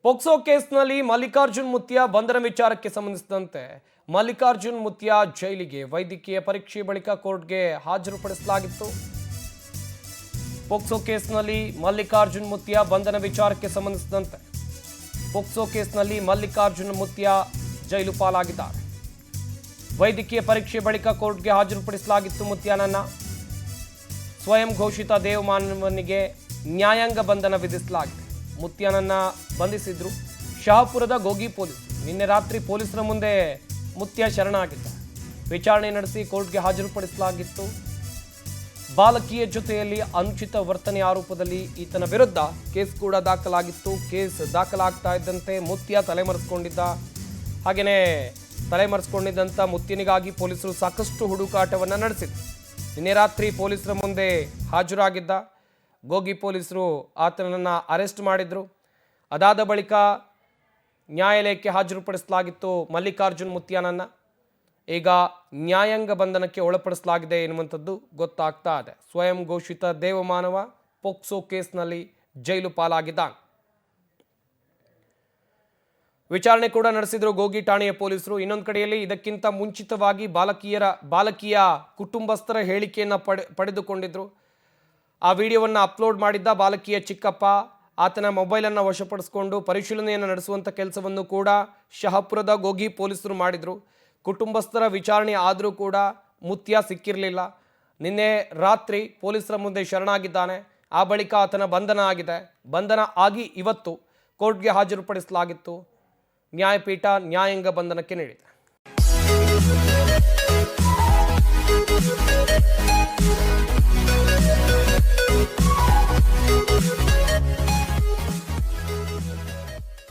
POCSO ಕೇಸ್ನಲ್ಲಿ ಮಲ್ಲಿಕಾರ್ಜುನ್ ಮುತ್ಯ ಬಂಧನ ವಿಚಾರಕ್ಕೆ ಸಂಬಂಧಿಸಿದಂತೆ ಮಲ್ಲಿಕಾರ್ಜುನ್ ಮುತ್ಯ ಜೈಲಿಗೆ ವೈದ್ಯಕೀಯ ಪರೀಕ್ಷೆ ಬಳಿಕ ಕೋರ್ಟ್ಗೆ ಹಾಜರುಪಡಿಸಲಾಗಿತ್ತು. ಪೋಕ್ಸೋ ಕೇಸ್ನಲ್ಲಿ ಮಲ್ಲಿಕಾರ್ಜುನ್ ಮುತ್ಯ ಬಂಧನ ವಿಚಾರಕ್ಕೆ ಸಂಬಂಧಿಸಿದಂತೆ ಪೋಕ್ಸೋ ಕೇಸ್ನಲ್ಲಿ ಮಲ್ಲಿಕಾರ್ಜುನ್ ಮುತ್ಯ ಜೈಲು ಪಾಲಾಗಿದ್ದಾರೆ. ವೈದ್ಯಕೀಯ ಪರೀಕ್ಷೆ ಬಳಿಕ ಕೋರ್ಟ್ಗೆ ಹಾಜರುಪಡಿಸಲಾಗಿತ್ತು. ಮುತ್ಯನನ್ನ ಸ್ವಯಂ ಘೋಷಿತ ದೇವಮಾನವನಿಗೆ ನ್ಯಾಯಾಂಗ ಬಂಧನ ವಿಧಿಸಲಾಗಿದೆ. ಮುತ್ಯನನ್ನ ಬಂಧಿಸಿದ್ರು ಶಹಾಪುರದ ಗೋಗಿ ಪೊಲೀಸ್. ನಿನ್ನೆ ರಾತ್ರಿ ಪೊಲೀಸರ ಮುಂದೆ ಮುತ್ಯ ಶರಣಾಗಿದ್ದ. ವಿಚಾರಣೆ ನಡೆಸಿ ಕೋರ್ಟ್ಗೆ ಹಾಜರುಪಡಿಸಲಾಗಿತ್ತು. ಬಾಲಕಿಯ ಜೊತೆಯಲ್ಲಿ ಅನುಚಿತ ವರ್ತನೆ ಆರೋಪದಲ್ಲಿ ಈತನ ವಿರುದ್ಧ ಕೇಸ್ ಕೂಡ ದಾಖಲಾಗಿತ್ತು. ಕೇಸ್ ದಾಖಲಾಗ್ತಾ ಇದ್ದಂತೆ ಮುತ್ಯ ತಲೆಮರೆಸಿಕೊಂಡಿದ್ದ. ಹಾಗೆಯೇ ತಲೆಮರೆಸಿಕೊಂಡಿದ್ದಂಥ ಮುತ್ಯನಿಗಾಗಿ ಪೊಲೀಸರು ಸಾಕಷ್ಟು ಹುಡುಕಾಟವನ್ನು ನಡೆಸಿದ್ರು. ನಿನ್ನೆ ರಾತ್ರಿ ಪೊಲೀಸರ ಮುಂದೆ ಹಾಜರಾಗಿದ್ದ. ಗೋಗಿ ಪೊಲೀಸರು ಆತನನ್ನು ಅರೆಸ್ಟ್ ಮಾಡಿದ್ರು. ಅದಾದ ಬಳಿಕ ನ್ಯಾಯಾಲಯಕ್ಕೆ ಹಾಜರುಪಡಿಸಲಾಗಿತ್ತು ಮಲ್ಲಿಕಾರ್ಜುನ್ ಮುತ್ಯನನ್ನ. ಈಗ ನ್ಯಾಯಾಂಗ ಬಂಧನಕ್ಕೆ ಒಳಪಡಿಸಲಾಗಿದೆ ಎನ್ನುವಂಥದ್ದು ಗೊತ್ತಾಗ್ತಾ ಇದೆ. ಸ್ವಯಂ ಘೋಷಿತ ದೇವಮಾನವ ಪೋಕ್ಸೋ ಕೇಸ್ನಲ್ಲಿ ಜೈಲು ಪಾಲಾಗಿದ್ದಾನೆ. ವಿಚಾರಣೆ ಕೂಡ ನಡೆಸಿದ್ರು ಗೋಗಿ ಠಾಣೆಯ ಪೊಲೀಸರು. ಇನ್ನೊಂದು ಕಡೆಯಲ್ಲಿ ಇದಕ್ಕಿಂತ ಮುಂಚಿತವಾಗಿ ಬಾಲಕಿಯ ಕುಟುಂಬಸ್ಥರ ಹೇಳಿಕೆಯನ್ನು ಪಡೆದುಕೊಂಡಿದ್ರು. ಆ ವಿಡಿಯೋವನ್ನು ಅಪ್ಲೋಡ್ ಮಾಡಿದ್ದ ಬಾಲಕಿಯ ಚಿಕ್ಕಪ್ಪ ಆತನ ಮೊಬೈಲನ್ನು ವಶಪಡಿಸಿಕೊಂಡು ಪರಿಶೀಲನೆಯನ್ನು ನಡೆಸುವಂಥ ಕೆಲಸವನ್ನು ಕೂಡ ಶಹಾಪುರದ ಗೋಗಿ ಪೊಲೀಸರು ಮಾಡಿದರು. ಕುಟುಂಬಸ್ಥರ ವಿಚಾರಣೆ ಆದರೂ ಕೂಡ ಮುತ್ಯ ಸಿಕ್ಕಿರಲಿಲ್ಲ. ನಿನ್ನೆ ರಾತ್ರಿ ಪೊಲೀಸರ ಮುಂದೆ ಶರಣಾಗಿದ್ದಾನೆ. ಆ ಬಳಿಕ ಆತನ ಬಂಧನ ಆಗಿದೆ. ಬಂಧನ ಆಗಿ ಇವತ್ತು ಕೋರ್ಟ್ಗೆ ಹಾಜರುಪಡಿಸಲಾಗಿತ್ತು. ನ್ಯಾಯಪೀಠ ನ್ಯಾಯಾಂಗ ಬಂಧನಕ್ಕೆ ನೀಡಿದೆ.